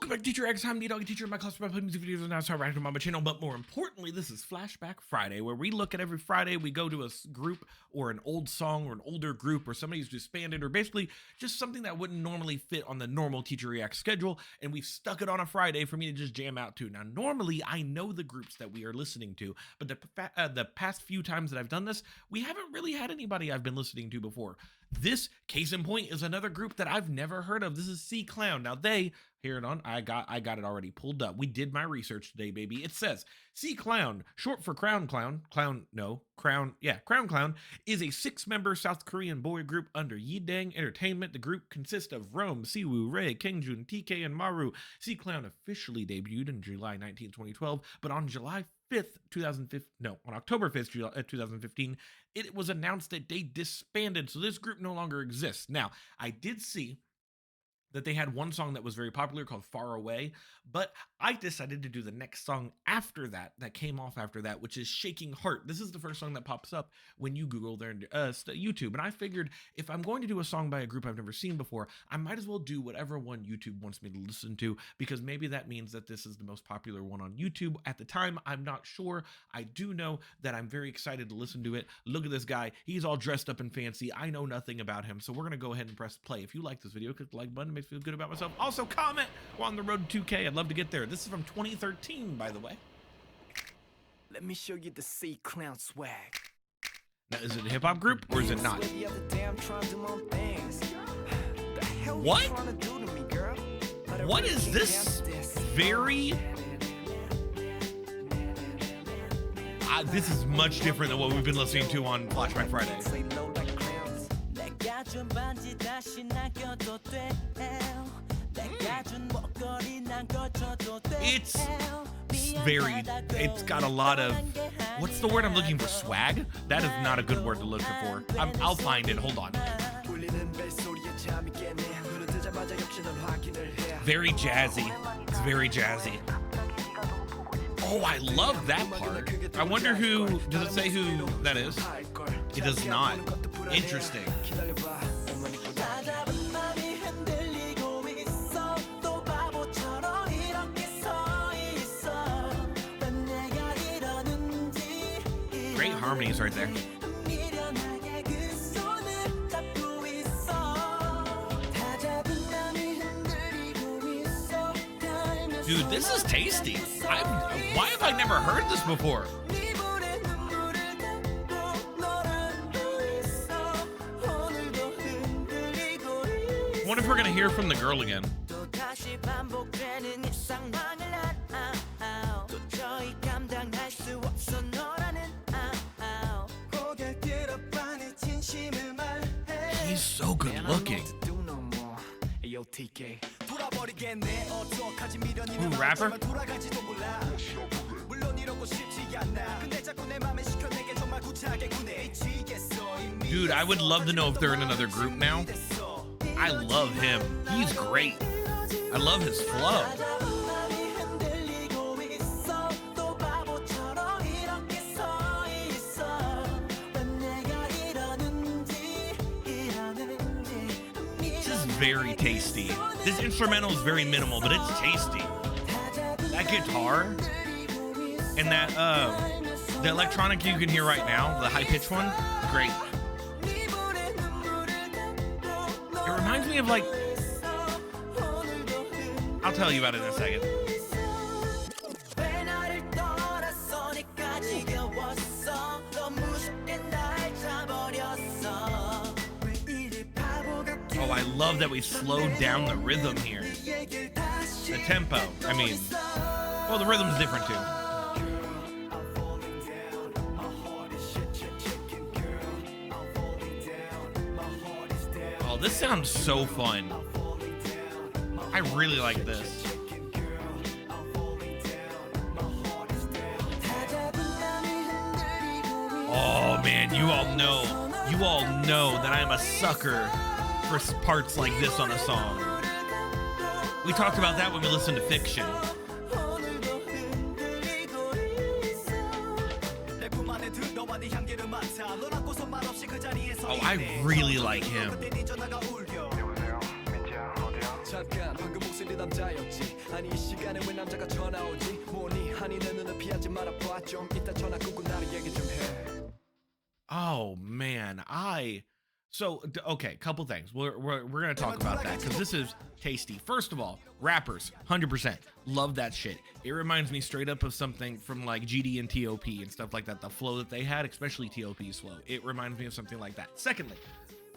Welcome back to Teacher X. I'm Dog, teacher in my class. I play music videos and now start writing on my channel. But more importantly, this is Flashback Friday, where we look at every Friday. We go to a group or an old song or an older group or somebody who's disbanded or basically just something that wouldn't normally fit on the normal Teacher React schedule. And we've stuck it on a Friday for me to just jam out to. Now, normally I know the groups that we are listening to, but the past few times that I've done this, we haven't really had anybody I've been listening to before. This, case in point, is another group that I've never heard of. This is C Clown. Now they, here it on, I got it already pulled up. We did my research today, baby. It says C Clown, short for Crown Clown, Crown Clown, is a 6-member South Korean boy group under Yidang Entertainment. The group consists of Rome, Siwoo, Ray, Kengjun, TK, and Maru. C Clown officially debuted in July 19, 2012, but on July 5th, 2015, no, on October 5th, 2015, it was announced that they disbanded, so this group no longer exists. Now, I did see that they had one song that was very popular called Far Away, but I decided to do the next song after that came off after that, which is Shaking Heart. This is the first song that pops up when you Google their YouTube, and I figured if I'm going to do a song by a group I've never seen before, I might as well do whatever one YouTube wants me to listen to, because maybe that means that this is the most popular one on YouTube. At the time, I'm not sure. I do know that I'm very excited to listen to it. Look at this guy. He's all dressed up and fancy. I know nothing about him, so we're going to go ahead and press play. If you like this video, click the like button. Makes me feel good about myself. Also, comment. We're on the road to 2K. I'd love to get there. This is from 2013, by the way. Let me show you the C Clown swag. Now, is it a hip-hop group or is it not? What? What is this? Very... this is much different than what we've been listening to on Flashback Friday. It's got a lot of, what's the word I'm looking for? Swag? That is not a good word to look for. I'll find it. Hold on. Very jazzy. It's very jazzy. Oh, I love that part. I wonder who, does it say who that is? It does not. Interesting. Great harmonies right there. Dude, this is tasty. Why have I never heard this before? I wonder if we're gonna hear from the girl again. He's so good looking. Ooh, rapper? Dude, I would love to know if they're in another group now. I love him. He's great. I love his flow. Very tasty. This instrumental is very minimal, but it's tasty. That guitar and that the electronic you can hear right now, the high pitched one, great. It reminds me of, like, I'll tell you about it in a second. Oh, I love that we slowed down the rhythm here. The tempo, I mean, well, the rhythm's different too. Oh, this sounds so fun. I really like this. Oh man, you all know that I'm a sucker for parts like this on a song. We talked about that when we listened to Fiction. I really like him. 쓰리 남자였지 아니 이 시간에 왜 남자가 전화 오지 뭐니 하니 내 눈을 피하지 말아 봐좀 이따 전화 끊고 나를 얘기 좀해 Oh man, okay, couple things. We're gonna talk about that because this is tasty. First of all, rappers, 100% love that shit. It reminds me straight up of something from like GD and TOP and stuff like that. The flow that they had, especially TOP's flow, it reminds me of something like that. Secondly,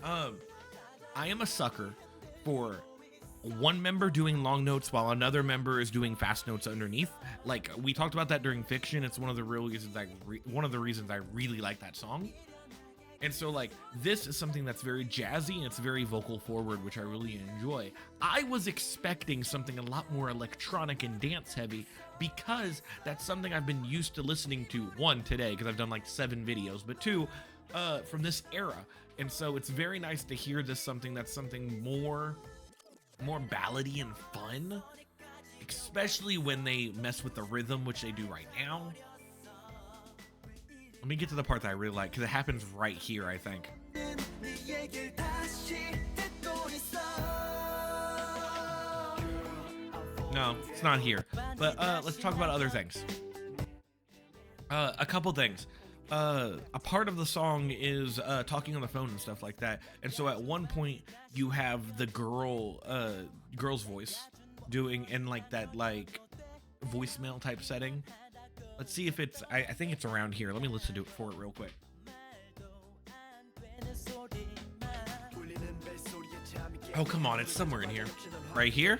I am a sucker for one member doing long notes while another member is doing fast notes underneath. Like we talked about that during Fiction. It's one of the real reasons one of the reasons I really like that song. And so like this is something that's very jazzy and it's very vocal forward, which I really enjoy. I was expecting something a lot more electronic and dance heavy because that's something I've been used to listening to, one, today because I've done like 7 videos, but 2, from this era. And so it's very nice to hear something more ballady and fun, especially when they mess with the rhythm, which they do right now. Let me get to the part that I really like because it happens right here, I think. No, it's not here. But let's talk about other things. A couple things. A part of the song is talking on the phone and stuff like that. And so at one point you have the girl's voice doing in like that like voicemail type setting. Let's see if it's I think it's around here. Let me listen to it for it real quick. Oh, come on, it's somewhere in here. Right here?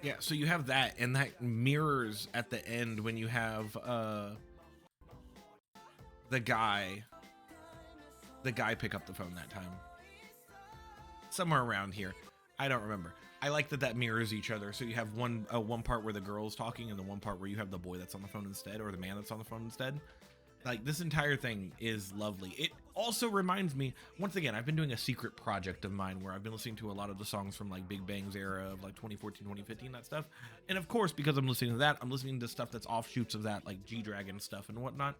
Yeah, so you have that, and that mirrors at the end when you have the guy pick up the phone that time. Somewhere around here. I don't remember. I like that mirrors each other. So you have one part where the girl's talking and the one part where you have the boy that's on the phone instead, or the man that's on the phone instead. Like this entire thing is lovely. It also reminds me, once again, I've been doing a secret project of mine where I've been listening to a lot of the songs from like Big Bang's era of like 2014, 2015, that stuff. And of course, because I'm listening to that, I'm listening to stuff that's offshoots of that, like G-Dragon stuff and whatnot.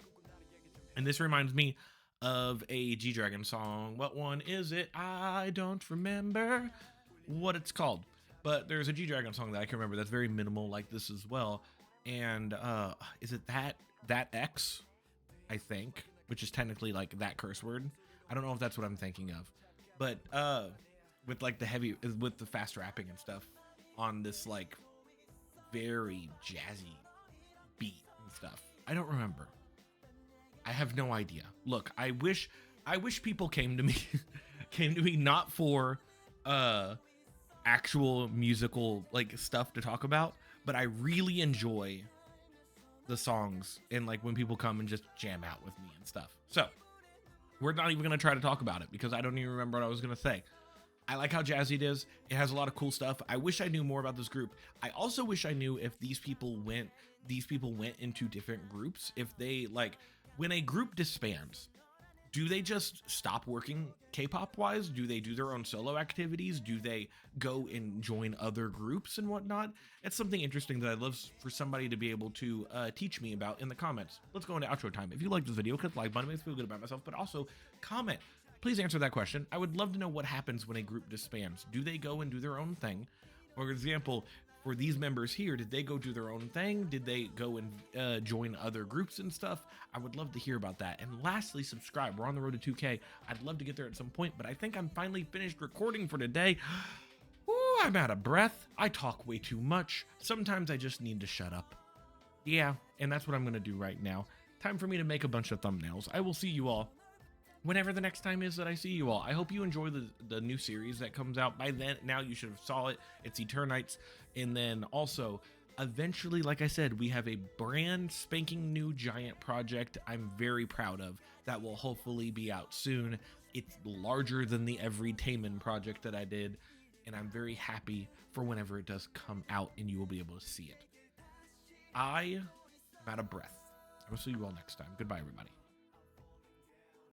And this reminds me of a G-Dragon song. What one is it? I don't remember what it's called, but there's a G-Dragon song that I can remember that's very minimal like this as well. And is it that X, I think, which is technically like that curse word. I don't know if that's what I'm thinking of, but with like with the fast rapping and stuff on this like very jazzy beat and stuff. I don't remember. I have no idea. Look, I wish people came to me not for actual musical like stuff to talk about, but I really enjoy the songs and like when people come and just jam out with me and stuff. So we're not even gonna try to talk about it because I don't even remember what I was gonna say. I like how jazzy it is. It has a lot of cool stuff. I wish I knew more about this group. I also wish I knew if these people went into different groups. If they like, when a group disbands, do they just stop working K-pop wise? Do they do their own solo activities? Do they go and join other groups and whatnot? It's something interesting that I'd love for somebody to be able to teach me about in the comments. Let's go into outro time. If you like this video, click the like button. It makes me feel good about myself, but also comment. Please answer that question. I would love to know what happens when a group disbands. Do they go and do their own thing? For example, for these members here, did they go do their own thing? Did they go and join other groups and stuff? I would love to hear about that. And lastly, subscribe. We're on the road to 2K. I'd love to get there at some point, but I think I'm finally finished recording for today. Ooh, I'm out of breath. I talk way too much. Sometimes I just need to shut up. Yeah, and that's what I'm going to do right now. Time for me to make a bunch of thumbnails. I will see you all whenever the next time is that I see you all. I hope you enjoy the new series that comes out. By then, now you should have saw it. It's Eternites. And then also, eventually, like I said, we have a brand spanking new giant project I'm very proud of that will hopefully be out soon. It's larger than the Everytainment project that I did, and I'm very happy for whenever it does come out and you will be able to see it. I am out of breath. I will see you all next time. Goodbye, everybody.